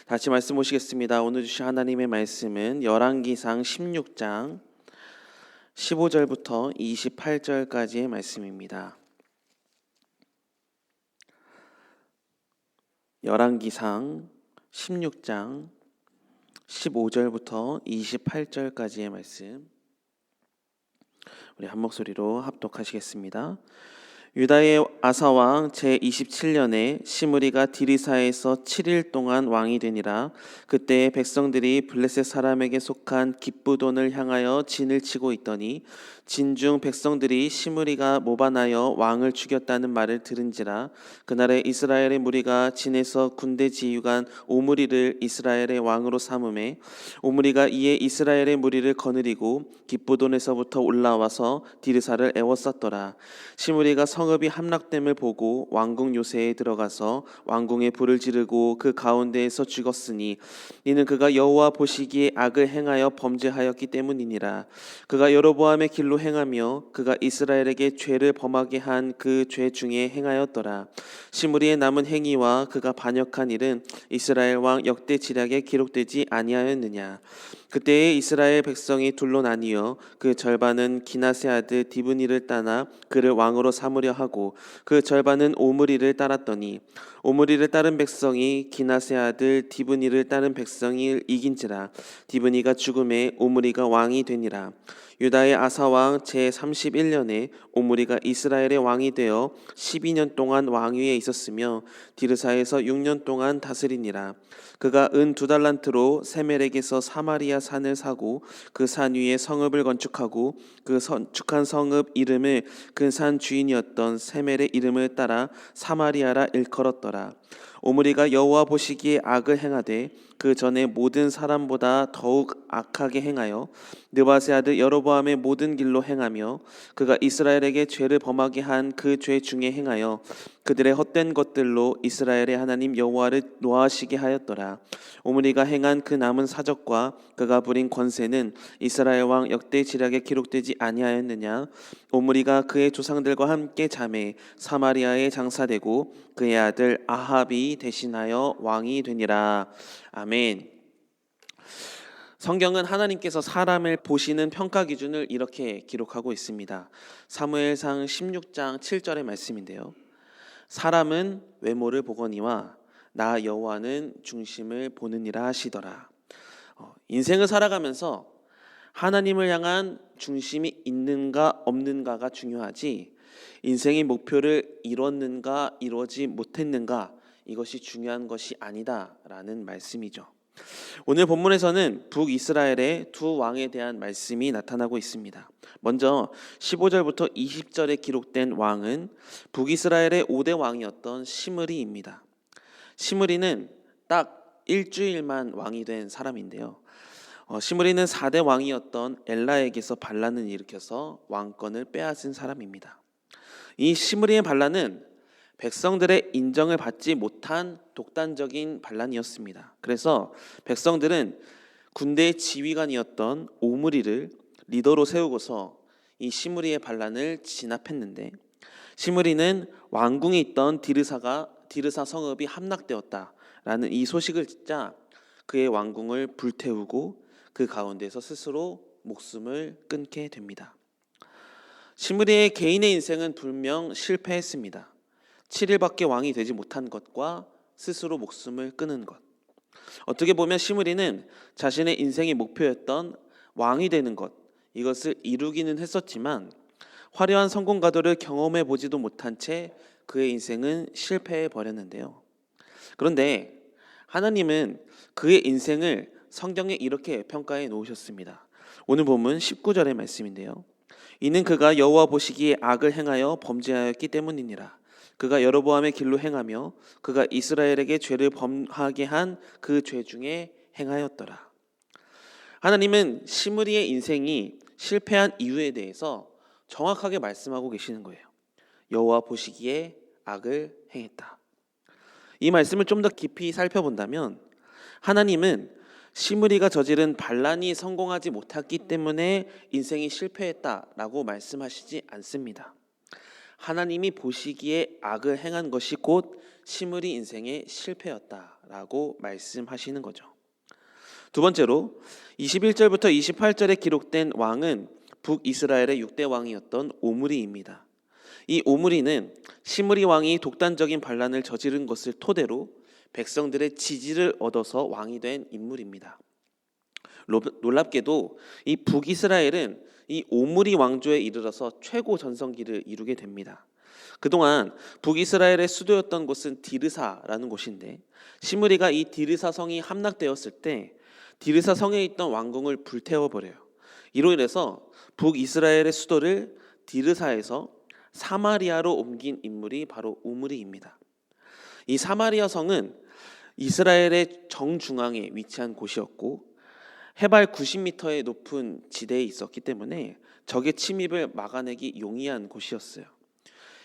다시 말씀 보시겠습니다. 오늘 주신 하나님의 말씀은 열왕기상 16장 15절부터 28절까지의 말씀입니다. 열왕기상 16장 15절부터 28절까지의 말씀, 우리 한 목소리로 합독하시겠습니다. 유다의 아사왕 제27년에 시므리가 디르사에서 7일 동안 왕이 되니라. 그때 백성들이 블레셋 사람에게 속한 기브돈을 향하여 진을 치고 있더니 진중 백성들이 시므리가 모반하여 왕을 죽였다는 말을 들은지라. 그날에 이스라엘의 무리가 진에서 군대 지휘관 오므리를 이스라엘의 왕으로 삼음에 오므리가 이에 이스라엘의 무리를 거느리고 기브돈에서부터 올라와서 디르사를 애워쌌더라. 시므리가 성읍이 함락됨을 보고 왕궁 요새에 들어가서 왕궁에 불을 지르고 그 가운데에서 죽었으니 이는 그가 여호와 보시기에 악을 행하여 범죄하였기 때문이니라. 그가 여로보암의 길로 행하며 그가 이스라엘에게 죄를 범하게 한 그 죄 중에 행하였더라. 시므리의 남은 행위와 그가 반역한 일은 이스라엘 왕 역대 지략에 기록되지 아니하였느냐. 그때에 이스라엘 백성이 둘로 나뉘어 그 절반은 기나세 아들 디브니를 따나 그를 왕으로 삼으려 하고 그 절반은 오므리를 따랐더니 오므리를 따른 백성이 기나세 아들 디브니를 따른 백성이 이긴지라. 디브니가 죽음에 오므리가 왕이 되니라. 유다의 아사왕 제31년에 오므리가 이스라엘의 왕이 되어 12년 동안 왕위에 있었으며 디르사에서 6년 동안 다스리니라. 그가 은 2달란트로 세멜에게서 사마리아 산을 사고 그 산 위에 성읍을 건축하고 그 건축한 성읍 이름을 그 산 주인이었던 세멜의 이름을 따라 사마리아라 일컬었더라. 오므리가 여호와 보시기에 악을 행하되 그 전에 모든 사람보다 더욱 악하게 행하여 느바세 아들 여로보암의 모든 길로 행하며 그가 이스라엘에게 죄를 범하게 한 그 죄 중에 행하여 그들의 헛된 것들로 이스라엘의 하나님 여호와를 노하시게 하였더라. 오므리가 행한 그 남은 사적과 그가 부린 권세는 이스라엘 왕 역대 지략에 기록되지 아니하였느냐. 오므리가 그의 조상들과 함께 잠에 사마리아에 장사되고 그의 아들 아합이 대신하여 왕이 되니라. 아멘. 성경은 하나님께서 사람을 보시는 평가 기준을 이렇게 기록하고 있습니다. 사무엘상 16장 7절의 말씀인데요. 사람은 외모를 보거니와 나 여호와는 중심을 보느니라 하시더라. 인생을 살아가면서 하나님을 향한 중심이 있는가 없는가가 중요하지, 인생의 목표를 이뤘는가 이루지 못했는가, 이것이 중요한 것이 아니다라는 말씀이죠. 오늘 본문에서는 북이스라엘의 두 왕에 대한 말씀이 나타나고 있습니다. 먼저 15절부터 20절에 기록된 왕은 북이스라엘의 5대 왕이었던 시므리입니다. 시므리는 딱 일주일만 왕이 된 사람인데요. 시므리는 4대 왕이었던 엘라에게서 반란을 일으켜서 왕권을 빼앗은 사람입니다. 이 시므리의 반란은 백성들의 인정을 받지 못한 독단적인 반란이었습니다. 그래서 백성들은 군대의 지휘관이었던 오므리를 리더로 세우고서 이 시므리의 반란을 진압했는데, 시므리는 왕궁에 있던 디르사 성읍이 함락되었다라는 이 소식을 듣자 그의 왕궁을 불태우고 그 가운데서 스스로 목숨을 끊게 됩니다. 시므리의 개인의 인생은 분명 실패했습니다. 7일밖에 왕이 되지 못한 것과 스스로 목숨을 끊은 것. 어떻게 보면 시므리는 자신의 인생의 목표였던 왕이 되는 것, 이것을 이루기는 했었지만 화려한 성공 가도를 경험해 보지도 못한 채 그의 인생은 실패해 버렸는데요. 그런데 하나님은 그의 인생을 성경에 이렇게 평가해 놓으셨습니다. 오늘 본문 19절의 말씀인데요. 이는 그가 여호와 보시기에 악을 행하여 범죄하였기 때문이니라. 그가 여로보암의 길로 행하며 그가 이스라엘에게 죄를 범하게 한 그 죄 중에 행하였더라. 하나님은 시므리의 인생이 실패한 이유에 대해서 정확하게 말씀하고 계시는 거예요. 여호와 보시기에 악을 행했다. 이 말씀을 좀 더 깊이 살펴본다면 하나님은 시므리가 저지른 반란이 성공하지 못했기 때문에 인생이 실패했다라고 말씀하시지 않습니다. 하나님이 보시기에 악을 행한 것이 곧 시므리 인생의 실패였다라고 말씀하시는 거죠. 두 번째로 21절부터 28절에 기록된 왕은 북이스라엘의 6대 왕이었던 오므리입니다. 이 오므리는 시므리 왕이 독단적인 반란을 저지른 것을 토대로 백성들의 지지를 얻어서 왕이 된 인물입니다. 놀랍게도 이 북이스라엘은 이 오므리 왕조에 이르러서 최고 전성기를 이루게 됩니다. 그동안 북이스라엘의 수도였던 곳은 디르사라는 곳인데 시므리가 이 디르사 성이 함락되었을 때 디르사 성에 있던 왕궁을 불태워버려요. 이로 인해서 북이스라엘의 수도를 디르사에서 사마리아로 옮긴 인물이 바로 오므리입니다. 이 사마리아 성은 이스라엘의 정중앙에 위치한 곳이었고 해발 90m의 높은 지대에 있었기 때문에 적의 침입을 막아내기 용이한 곳이었어요.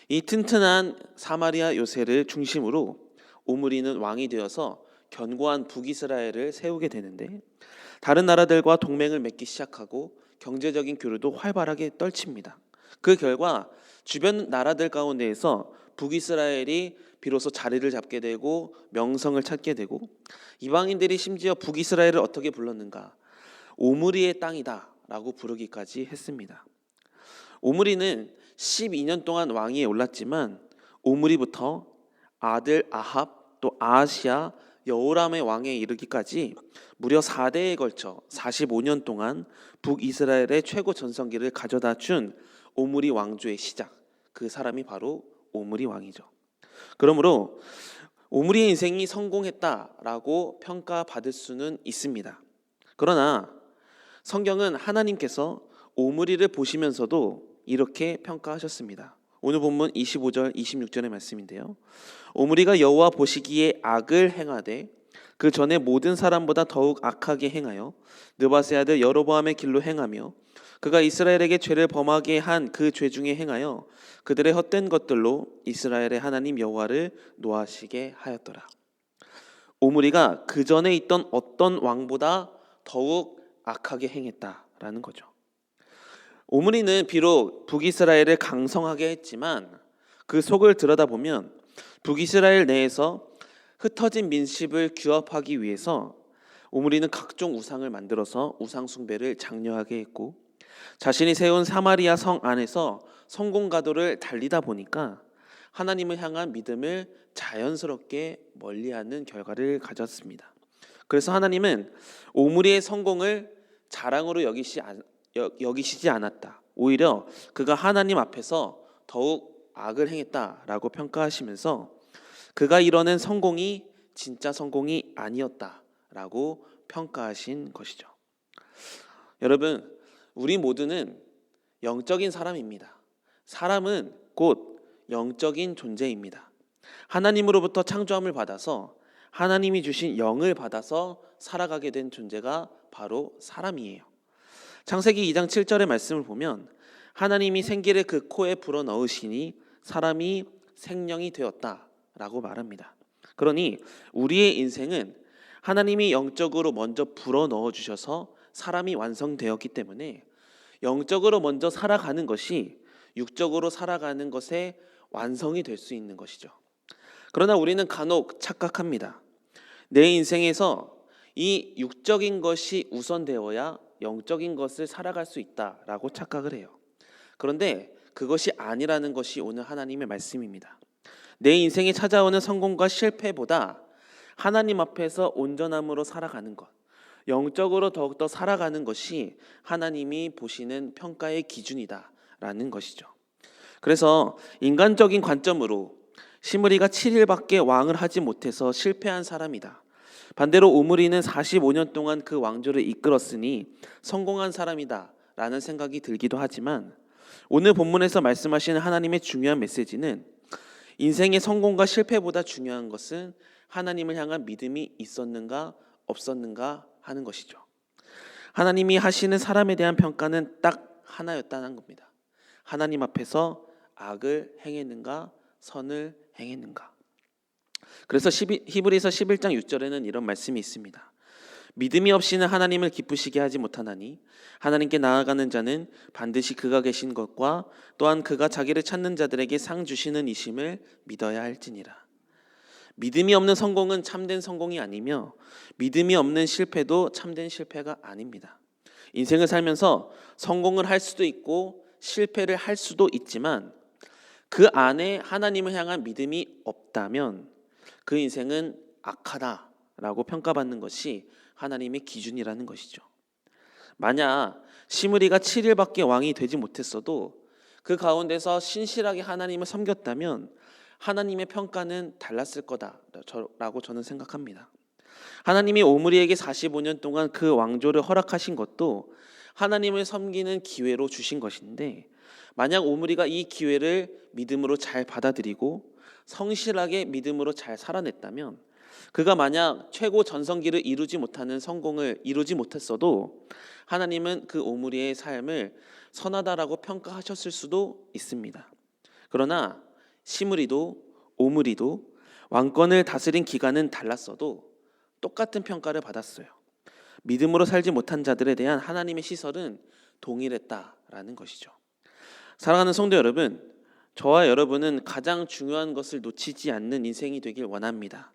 이 튼튼한 사마리아 요새를 중심으로 오므리는 왕이 되어서 견고한 북이스라엘을 세우게 되는데 다른 나라들과 동맹을 맺기 시작하고 경제적인 교류도 활발하게 떨칩니다. 그 결과 주변 나라들 가운데에서 북이스라엘이 비로소 자리를 잡게 되고 명성을 찾게 되고 이방인들이 심지어 북이스라엘을 어떻게 불렀는가? 오므리의 땅이다 라고 부르기까지 했습니다. 오므리는 12년 동안 왕위에 올랐지만 오므리부터 아들 아합 또 아하시아 여호람의 왕에 이르기까지 무려 4대에 걸쳐 45년 동안 북이스라엘의 최고 전성기를 가져다 준 오므리 왕조의 시작, 그 사람이 바로 오므리 왕이죠. 그러므로 오므리의 인생이 성공했다라고 평가받을 수는 있습니다. 그러나 성경은 하나님께서 오므리를 보시면서도 이렇게 평가하셨습니다. 오늘 본문 25절 26절의 말씀인데요. 오므리가 여호와 보시기에 악을 행하되 그 전에 모든 사람보다 더욱 악하게 행하여 느바세 아들 여로보암의 길로 행하며 그가 이스라엘에게 죄를 범하게 한 그 죄 중에 행하여 그들의 헛된 것들로 이스라엘의 하나님 여호와를 노하시게 하였더라. 오므리가 그 전에 있던 어떤 왕보다 더욱 악하게 행했다라는 거죠. 오므리는 비록 북이스라엘을 강성하게 했지만 그 속을 들여다보면 북이스라엘 내에서 흩어진 민심을 규합하기 위해서 오므리는 각종 우상을 만들어서 우상 숭배를 장려하게 했고 자신이 세운 사마리아 성 안에서 성공가도를 달리다 보니까 하나님을 향한 믿음을 자연스럽게 멀리하는 결과를 가졌습니다. 그래서 하나님은 오므리의 성공을 자랑으로 여기시지 않았다. 오히려 그가 하나님 앞에서 더욱 악을 행했다라고 평가하시면서 그가 이뤄낸 성공이 진짜 성공이 아니었다라고 평가하신 것이죠. 여러분, 우리 모두는 영적인 사람입니다. 사람은 곧 영적인 존재입니다. 하나님으로부터 창조함을 받아서 하나님이 주신 영을 받아서 살아가게 된 존재가 바로 사람이에요. 창세기 2장 7절의 말씀을 보면 하나님이 생기를 그 코에 불어넣으시니 사람이 생명이 되었다라고 말합니다. 그러니 우리의 인생은 하나님이 영적으로 먼저 불어넣어 주셔서 사람이 완성되었기 때문에 영적으로 먼저 살아가는 것이 육적으로 살아가는 것의 완성이 될 수 있는 것이죠. 그러나 우리는 간혹 착각합니다. 내 인생에서 이 육적인 것이 우선되어야 영적인 것을 살아갈 수 있다라고 착각을 해요. 그런데 그것이 아니라는 것이 오늘 하나님의 말씀입니다. 내 인생에 찾아오는 성공과 실패보다 하나님 앞에서 온전함으로 살아가는 것, 영적으로 더욱더 살아가는 것이 하나님이 보시는 평가의 기준이다라는 것이죠. 그래서 인간적인 관점으로 시므리가 7일밖에 왕을 하지 못해서 실패한 사람이다. 반대로 오므리는 45년 동안 그 왕조를 이끌었으니 성공한 사람이다 라는 생각이 들기도 하지만 오늘 본문에서 말씀하시는 하나님의 중요한 메시지는 인생의 성공과 실패보다 중요한 것은 하나님을 향한 믿음이 있었는가 없었는가 하는 것이죠. 하나님이 하시는 사람에 대한 평가는 딱 하나였다는 겁니다. 하나님 앞에서 악을 행했는가 선을 행했는가. 그래서 히브리서 11장 6절에는 이런 말씀이 있습니다. 믿음이 없이는 하나님을 기쁘시게 하지 못하나니 하나님께 나아가는 자는 반드시 그가 계신 것과 또한 그가 자기를 찾는 자들에게 상 주시는 이심을 믿어야 할지니라. 믿음이 없는 성공은 참된 성공이 아니며 믿음이 없는 실패도 참된 실패가 아닙니다. 인생을 살면서 성공을 할 수도 있고 실패를 할 수도 있지만 그 안에 하나님을 향한 믿음이 없다면 그 인생은 악하다라고 평가받는 것이 하나님의 기준이라는 것이죠. 만약 시므리가 7일밖에 왕이 되지 못했어도 그 가운데서 신실하게 하나님을 섬겼다면 하나님의 평가는 달랐을 거다라고 저는 생각합니다. 하나님이 오므리에게 45년 동안 그 왕조를 허락하신 것도 하나님을 섬기는 기회로 주신 것인데, 만약 오므리가 이 기회를 믿음으로 잘 받아들이고 성실하게 믿음으로 잘 살아냈다면, 그가 만약 최고 전성기를 이루지 못하는 성공을 이루지 못했어도 하나님은 그 오므리의 삶을 선하다라고 평가하셨을 수도 있습니다. 그러나 시므리도 오므리도 왕권을 다스린 기간은 달랐어도 똑같은 평가를 받았어요. 믿음으로 살지 못한 자들에 대한 하나님의 시설은 동일했다라는 것이죠. 사랑하는 성도 여러분, 저와 여러분은 가장 중요한 것을 놓치지 않는 인생이 되길 원합니다.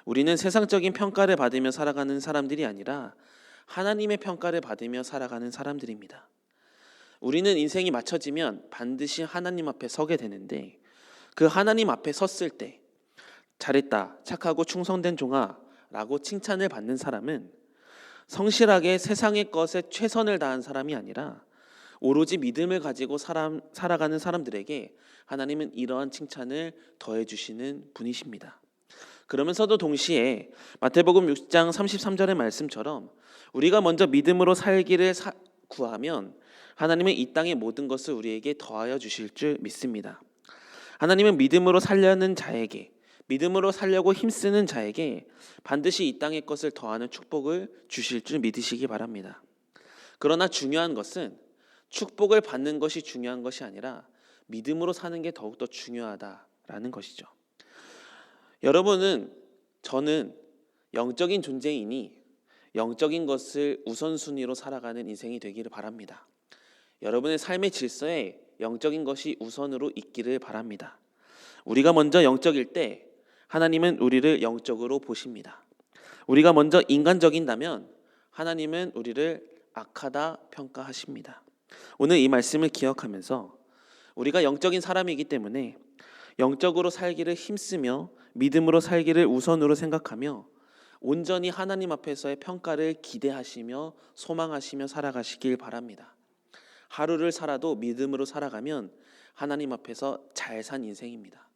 우리는 세상적인 평가를 받으며 살아가는 사람들이 아니라 하나님의 평가를 받으며 살아가는 사람들입니다. 우리는 인생이 맞춰지면 반드시 하나님 앞에 서게 되는데, 그 하나님 앞에 섰을 때 잘했다, 착하고 충성된 종아 라고 칭찬을 받는 사람은 성실하게 세상의 것에 최선을 다한 사람이 아니라 오로지 믿음을 가지고 살아가는 사람들에게 하나님은 이러한 칭찬을 더해 주시는 분이십니다. 그러면서도 동시에 마태복음 6장 33절의 말씀처럼 우리가 먼저 믿음으로 살기를 구하면 하나님은 이 땅의 모든 것을 우리에게 더하여 주실 줄 믿습니다. 하나님은 믿음으로 살려는 자에게, 믿음으로 살려고 힘쓰는 자에게 반드시 이 땅의 것을 더하는 축복을 주실 줄 믿으시기 바랍니다. 그러나 중요한 것은 축복을 받는 것이 중요한 것이 아니라 믿음으로 사는 게 더욱더 중요하다라는 것이죠. 여러분은, 저는 영적인 존재이니 영적인 것을 우선순위로 살아가는 인생이 되기를 바랍니다. 여러분의 삶의 질서에 영적인 것이 우선으로 있기를 바랍니다. 우리가 먼저 영적일 때 하나님은 우리를 영적으로 보십니다. 우리가 먼저 인간적인다면 하나님은 우리를 악하다 평가하십니다. 오늘 이 말씀을 기억하면서 우리가 영적인 사람이기 때문에 영적으로 살기를 힘쓰며 믿음으로 살기를 우선으로 생각하며 온전히 하나님 앞에서의 평가를 기대하시며 소망하시며 살아가시길 바랍니다. 하루를 살아도 믿음으로 살아가면 하나님 앞에서 잘 산 인생입니다.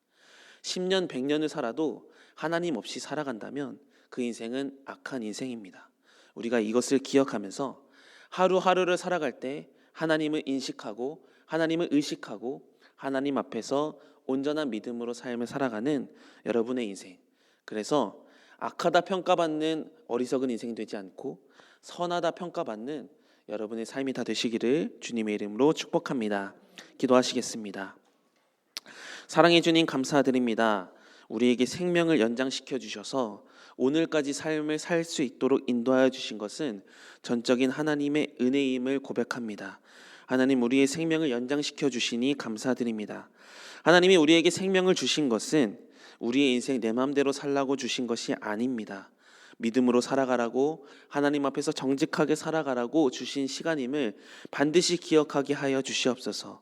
10년, 100년을 살아도 하나님 없이 살아간다면 그 인생은 악한 인생입니다. 우리가 이것을 기억하면서 하루하루를 살아갈 때 하나님을 인식하고 하나님을 의식하고 하나님 앞에서 온전한 믿음으로 삶을 살아가는 여러분의 인생, 그래서 악하다 평가받는 어리석은 인생이 되지 않고 선하다 평가받는 여러분의 삶이 다 되시기를 주님의 이름으로 축복합니다. 기도하시겠습니다. 사랑해 주님, 감사드립니다. 우리에게 생명을 연장시켜 주셔서 오늘까지 삶을 살 수 있도록 인도하여 주신 것은 전적인 하나님의 은혜임을 고백합니다. 하나님, 우리의 생명을 연장시켜 주시니 감사드립니다. 하나님이 우리에게 생명을 주신 것은 우리의 인생 내 마음대로 살라고 주신 것이 아닙니다. 믿음으로 살아가라고, 하나님 앞에서 정직하게 살아가라고 주신 시간임을 반드시 기억하게 하여 주시옵소서.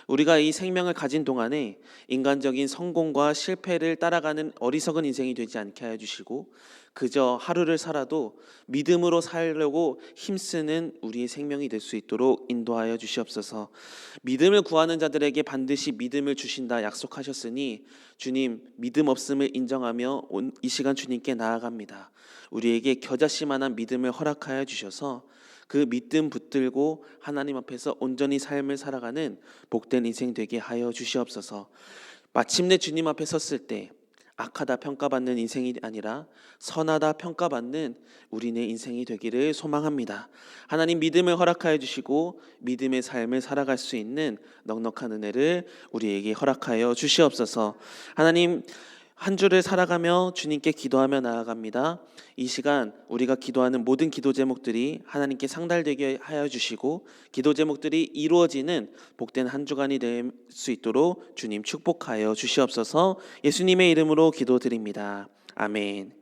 우리가 이 생명을 가진 동안에 인간적인 성공과 실패를 따라가는 어리석은 인생이 되지 않게 하여 주시고, 그저 하루를 살아도 믿음으로 살려고 힘쓰는 우리의 생명이 될 수 있도록 인도하여 주시옵소서. 믿음을 구하는 자들에게 반드시 믿음을 주신다 약속하셨으니 주님, 믿음 없음을 인정하며 이 시간 주님께 나아갑니다. 우리에게 겨자씨만한 믿음을 허락하여 주셔서 그 믿음 붙들고 하나님 앞에서 온전히 삶을 살아가는 복된 인생 되게 하여 주시옵소서. 마침내 주님 앞에 섰을 때 악하다 평가받는 인생이 아니라 선하다 평가받는 우리네 인생이 되기를 소망합니다. 하나님, 믿음을 허락하여 주시고 믿음의 삶을 살아갈 수 있는 넉넉한 은혜를 우리에게 허락하여 주시옵소서. 하나님, 한 주를 살아가며 주님께 기도하며 나아갑니다. 이 시간 우리가 기도하는 모든 기도 제목들이 하나님께 상달되게 하여 주시고 기도 제목들이 이루어지는 복된 한 주간이 될 수 있도록 주님 축복하여 주시옵소서. 예수님의 이름으로 기도드립니다. 아멘.